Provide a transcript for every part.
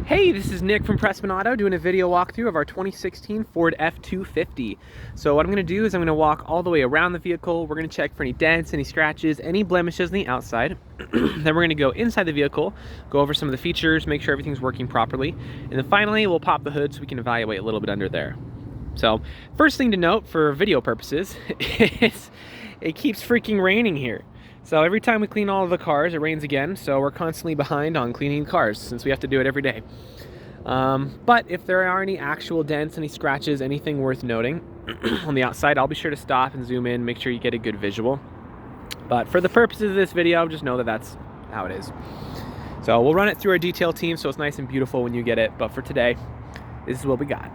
Hey, this is Nick from Prestman doing a video walkthrough of our 2016 Ford F-250. So what I'm going to do is I'm going to walk all the way around the vehicle. We're going to check for any dents, any scratches, any blemishes on the outside. Then we're going to go inside the vehicle, go over some of the features, make sure everything's working properly. And then finally, we'll pop the hood so we can evaluate a little bit under there. So first thing to note for video purposes is it keeps freaking raining here. So every time we clean all of the cars, it rains again, so we're constantly behind on cleaning cars since we have to do it every day. But if there are any actual dents, any scratches, anything worth noting on the outside, I'll be sure to stop and zoom in, make sure you get a good visual. But for the purposes of this video, just know that that's how it is. So we'll run it through our detail team so it's nice and beautiful when you get it, but for today, this is what we got.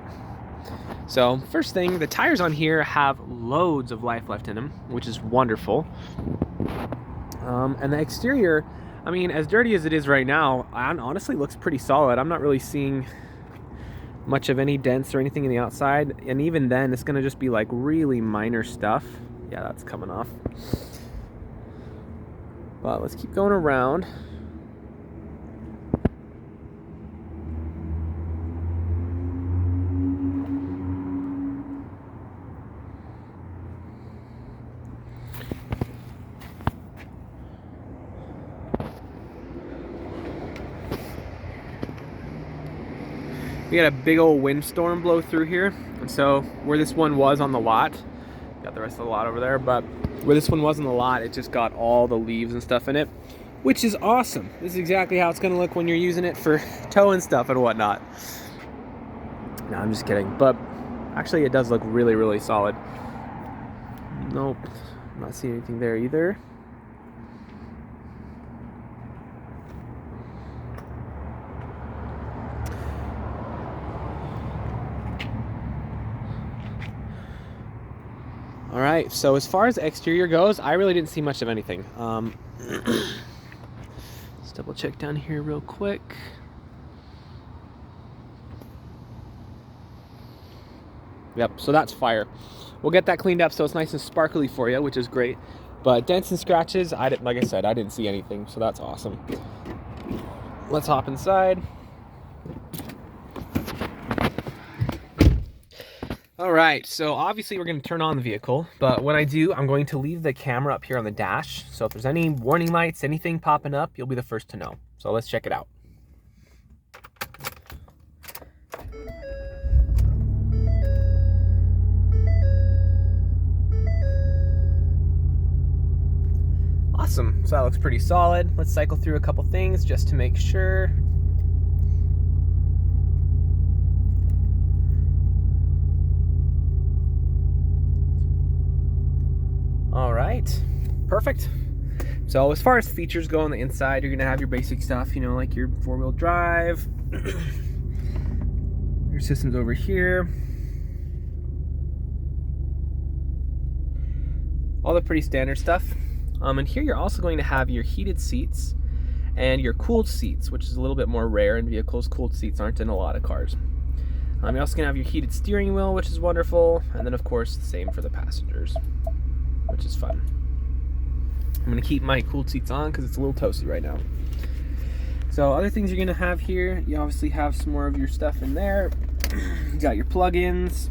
So first thing, the tires on here have loads of life left in them, which is wonderful. And the exterior, I mean, as dirty as it is right now, honestly looks pretty solid. I'm not really seeing much of any dents or anything in the outside. And even then, it's going to just be like really minor stuff. Yeah, that's coming off. But let's keep going around. We got a big old windstorm blow through here, and so where this one was on the lot, got the rest of the lot over there, but where this one was on the lot, it just got all the leaves and stuff in it, which is awesome. This is exactly how it's gonna look when you're using it for towing stuff and whatnot. No, I'm just kidding, but actually it does look really, really solid. Nope, I'm not seeing anything there either. All right, so as far as the exterior goes, I really didn't see much of anything. Let's double check down here real quick. Yep, so that's fire. We'll get that cleaned up so it's nice and sparkly for you, which is great. But dents and scratches, like I said, I didn't see anything, so that's awesome. Let's hop inside. All right, so obviously we're going to turn on the vehicle, but when I do, I'm going to leave the camera up here on the dash. So if there's any warning lights, anything popping up, you'll be the first to know. So let's check it out. Awesome, so that looks pretty solid. Let's cycle through a couple things just to make sure. All right, perfect. So as far as features go on the inside, you're gonna have your basic stuff, you know, like your four-wheel drive, your system's over here, all the pretty standard stuff. And here you're also going to have your heated seats and your cooled seats, which is a little bit more rare in vehicles. Cooled seats aren't in a lot of cars. You're also gonna have your heated steering wheel, which is wonderful, and then of course the same for the passengers, which is fun. I'm gonna keep my cooled seats on because it's a little toasty right now. So other things you're gonna have here, you obviously have some more of your stuff in there. You got your plug-ins.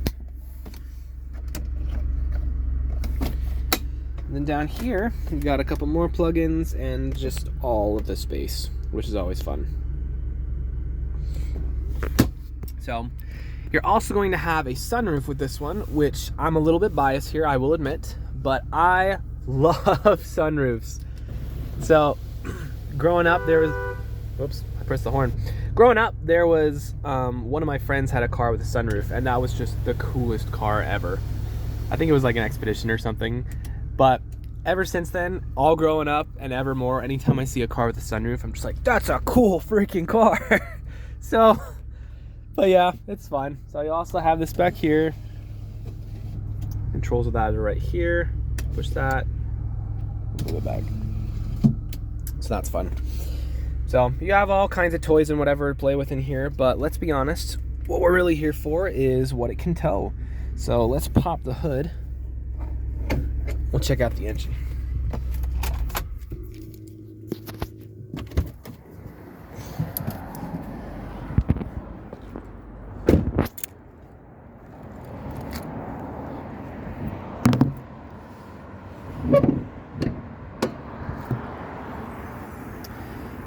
And then down here, you got a couple more plug-ins and just all of the space, which is always fun. So you're also going to have a sunroof with this one, which I'm a little bit biased here, I will admit, but I love sunroofs. So growing up, there was, whoops, I pressed the horn. Growing up, there was, one of my friends had a car with a sunroof, and that was just the coolest car ever. I think it was like an Expedition or something. But ever since then, all growing up and ever more, anytime I see a car with a sunroof, I'm just like, that's a cool freaking car. So, but yeah, it's fun. So you also have this back here. Controls of that are right here. Push that, pull it back. So that's fun. So you have all kinds of toys and whatever to play with in here, but let's be honest, what we're really here for is what it can tow. So let's pop the hood. We'll check out the engine.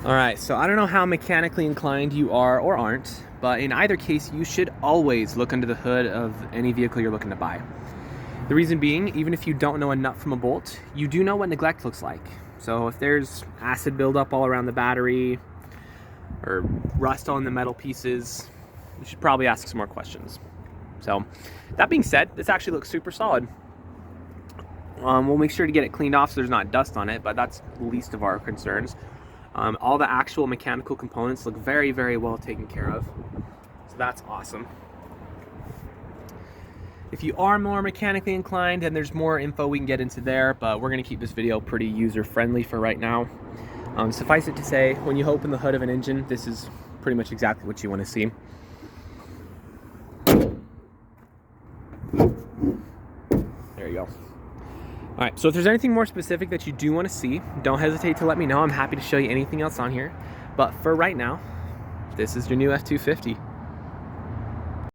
All right, so I don't know how mechanically inclined you are or aren't, but in either case, you should always look under the hood of any vehicle you're looking to buy. The reason being, even if you don't know a nut from a bolt, you do know what neglect looks like. So if there's acid buildup all around the battery or rust on the metal pieces, you should probably ask some more questions. So that being said, this actually looks super solid. We'll make sure to get it cleaned off so there's not dust on it, but that's the least of our concerns. All the actual mechanical components look very, very well taken care of. So that's awesome. If you are more mechanically inclined, then there's more info we can get into there, but we're gonna keep this video pretty user-friendly for right now. Suffice it to say, when you open the hood of an engine, this is pretty much exactly what you wanna see. There you go. All right, so if there's anything more specific that you do want to see, don't hesitate to let me know. I'm happy to show you anything else on here. But for right now, this is your new F-250.